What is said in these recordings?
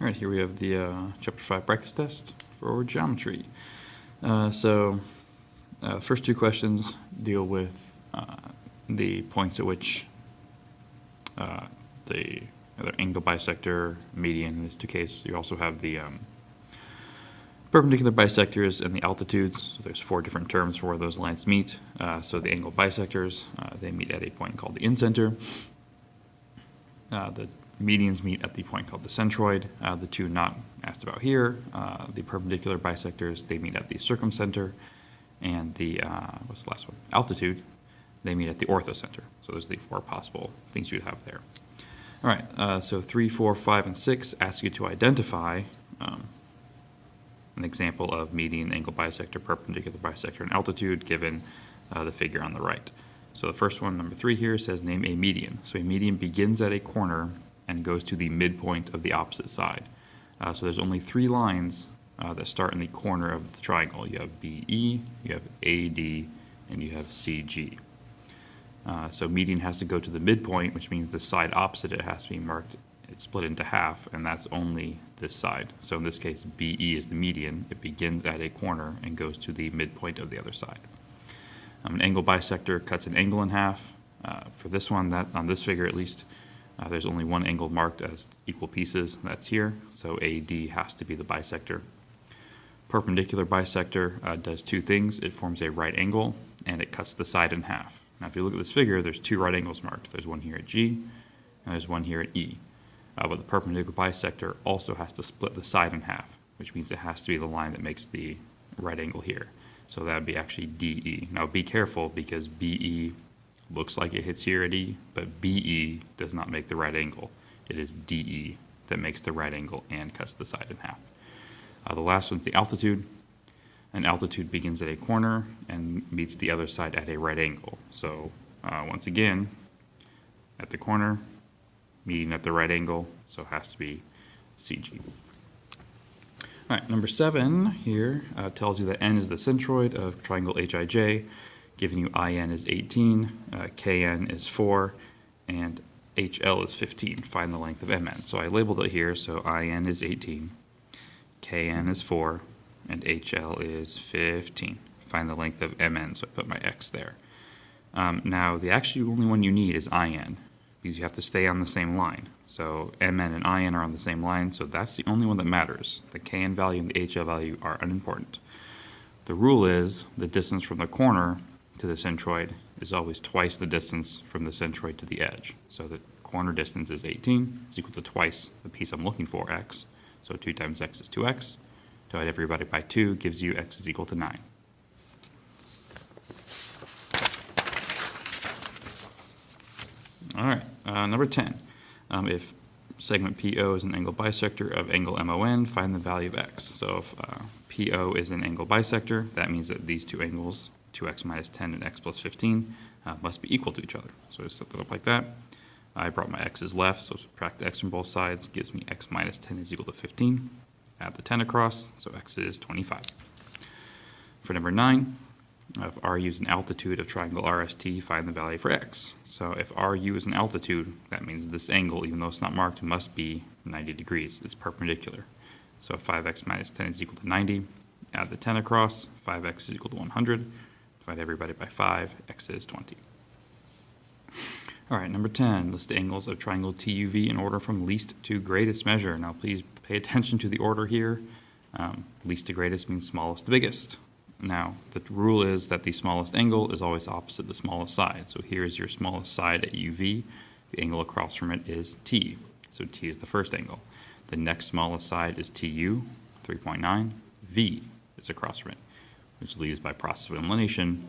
All right, here we have the Chapter 5 practice test for geometry. First two questions deal with the points at which the either angle bisector, median, in these two cases. You also have the perpendicular bisectors and the altitudes. So there's four different terms for where those lines meet. So the angle bisectors, they meet at a point called the incenter. The medians meet at the point called the centroid. The two not asked about here, the perpendicular bisectors, they meet at the circumcenter, and the, what's the last one? Altitude, they meet at the orthocenter. So those are the four possible things you'd have there. All right, so 3, 4, 5, and 6 ask you to identify an example of median, angle bisector, perpendicular bisector, and altitude given the figure on the right. So the first one, number 3 here, says name a median. So a median begins at a corner and goes to the midpoint of the opposite side. So there's only 3 lines that start in the corner of the triangle. You have BE, you have AD, and you have CG. So median has to go to the midpoint, which means the side opposite it has to be marked, it's split into half, and that's only this side. So in this case, BE is the median. It begins at a corner and goes to the midpoint of the other side. An angle bisector cuts an angle in half. For this one, that on this figure at least, there's only one angle marked as equal pieces. That's here, so AD has to be the bisector. Perpendicular bisector does two things. It forms a right angle, and it cuts the side in half. Now, if you look at this figure, there's 2 right angles marked. There's one here at G, and there's one here at E. But the perpendicular bisector also has to split the side in half, which means it has to be the line that makes the right angle here. So that would be actually DE. Now, be careful, because BE looks like it hits here at E, but BE does not make the right angle. It is DE that makes the right angle and cuts the side in half. The last one's the altitude. An altitude begins at a corner and meets the other side at a right angle. So once again, at the corner, meeting at the right angle, so it has to be CG. All right, number 7 here tells you that N is the centroid of triangle HIJ, giving you IN is 18, KN is 4, and HL is 15. Find the length of MN. So I labeled it here, so IN is 18, KN is 4, and HL is 15. Find the length of MN, so I put my X there. Now, the actually only one you need is IN, because you have to stay on the same line. So MN and IN are on the same line, so that's the only one that matters. The KN value and the HL value are unimportant. The rule is the distance from the corner to the centroid is always twice the distance from the centroid to the edge. So the corner distance is 18, it's equal to twice the piece I'm looking for, X. So 2 times X is 2X. Divide everybody by 2 gives you X is equal to 9. All right, number 10. If segment PO is an angle bisector of angle MON, find the value of X. So if PO is an angle bisector, that means that these two angles, 2X minus 10 and X plus 15, must be equal to each other. So just set that up like that. I brought my X's left, so subtract the X from both sides, gives me X minus 10 is equal to 15. Add the 10 across, so X is 25. For number 9, if RU is an altitude of triangle RST, find the value for X. So if RU is an altitude, that means this angle, even though it's not marked, must be 90 degrees. It's perpendicular. So 5X minus 10 is equal to 90. Add the 10 across, 5X is equal to 100. Divide everybody by 5, X is 20. All right, number 10, list the angles of triangle TUV in order from least to greatest measure. Now please pay attention to the order here. Least to greatest means smallest to biggest. Now, the rule is that the smallest angle is always opposite the smallest side. So here's your smallest side at UV. The angle across from it is T. So T is the first angle. The next smallest side is TU, 3.9. V is across from it, which leaves by process of elimination,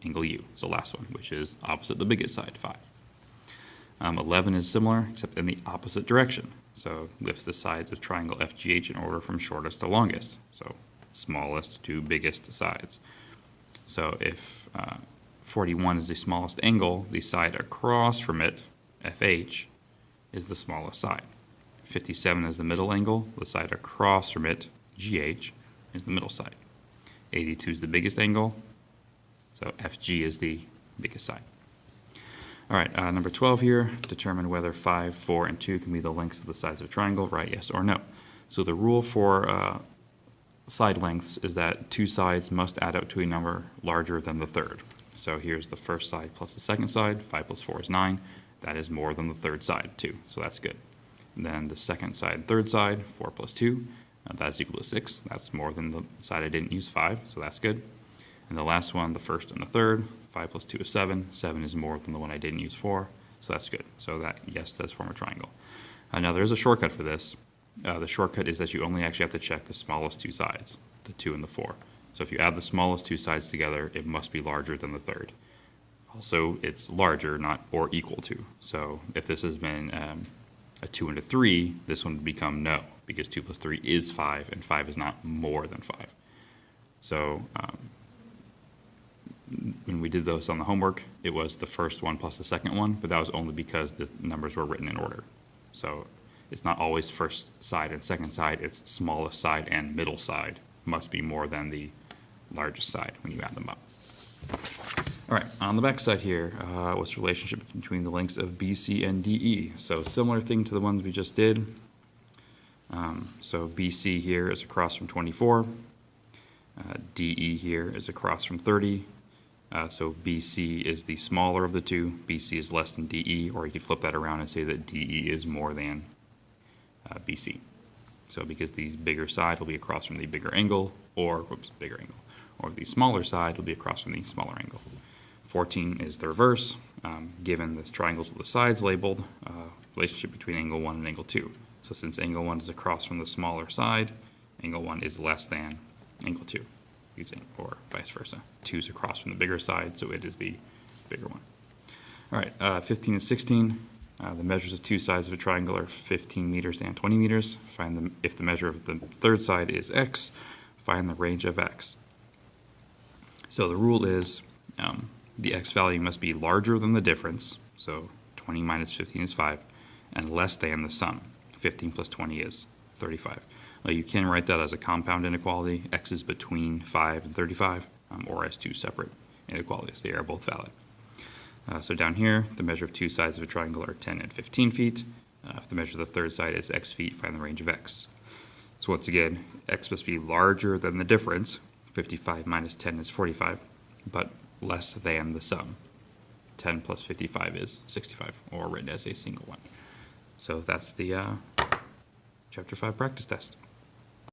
angle U is the last one, which is opposite the biggest side, 5. 11 is similar, except in the opposite direction. So lifts the sides of triangle FGH in order from shortest to longest. So smallest to biggest sides. So if 41 is the smallest angle, the side across from it, FH, is the smallest side. 57 is the middle angle, the side across from it, GH, is the middle side. 82 is the biggest angle, so FG is the biggest side. All right, number 12 here, determine whether 5, 4, and 2 can be the lengths of the sides of a triangle, right, yes or no. So the rule for side lengths is that two sides must add up to a number larger than the third. So here's the first side plus the second side, 5 plus 4 is 9. That is more than the third side, 2, so that's good. And then the second side and third side, 4 plus 2, that's equal to 6. That's more than the side I didn't use, 5, so that's good. And the last one, the first and the third, 5 plus 2 is 7. 7 is more than the one I didn't use, 4. So that's good. So that, yes, does form a triangle. Now, there is a shortcut for this. The shortcut is that you only actually have to check the smallest two sides, the 2 and the 4. So if you add the smallest two sides together, it must be larger than the third. Also, it's larger, not or equal to. So if this has been a 2 and a 3, this one would become no, because 2 plus 3 is 5, and 5 is not more than 5. So when we did those on the homework, it was the first one plus the second one, but that was only because the numbers were written in order. So it's not always first side and second side, it's smallest side and middle side must be more than the largest side when you add them up. All right, on the back side here, what's the relationship between the lengths of BC and DE? So similar thing to the ones we just did. So BC here is across from 24. DE here is across from 30. So BC is the smaller of the two. BC is less than DE, or you could flip that around and say that DE is more than BC. So because the bigger side will be across from the bigger angle, or the smaller side will be across from the smaller angle. 14 is the reverse. Given the triangles with the sides labeled, relationship between angle 1 and angle 2. So since angle 1 is across from the smaller side, angle 1 is less than angle 2. Or vice versa. 2 is across from the bigger side, so it is the bigger one. All right, 15 and 16. The measures of two sides of a triangle are 15 meters and 20 meters. If the measure of the third side is x, find the range of x. So the rule is the x value must be larger than the difference, so 20 minus 15 is 5, and less than the sum. 15 plus 20 is 35. You can write that as a compound inequality. X is between 5 and 35, or as two separate inequalities. They are both valid. So down here, the measure of two sides of a triangle are 10 and 15 feet. If the measure of the third side is x feet, find the range of x. So once again, x must be larger than the difference. 55 minus 10 is 45, but less than the sum. 10 plus 55 is 65, or written as a single one. So that's the Chapter 5 practice test.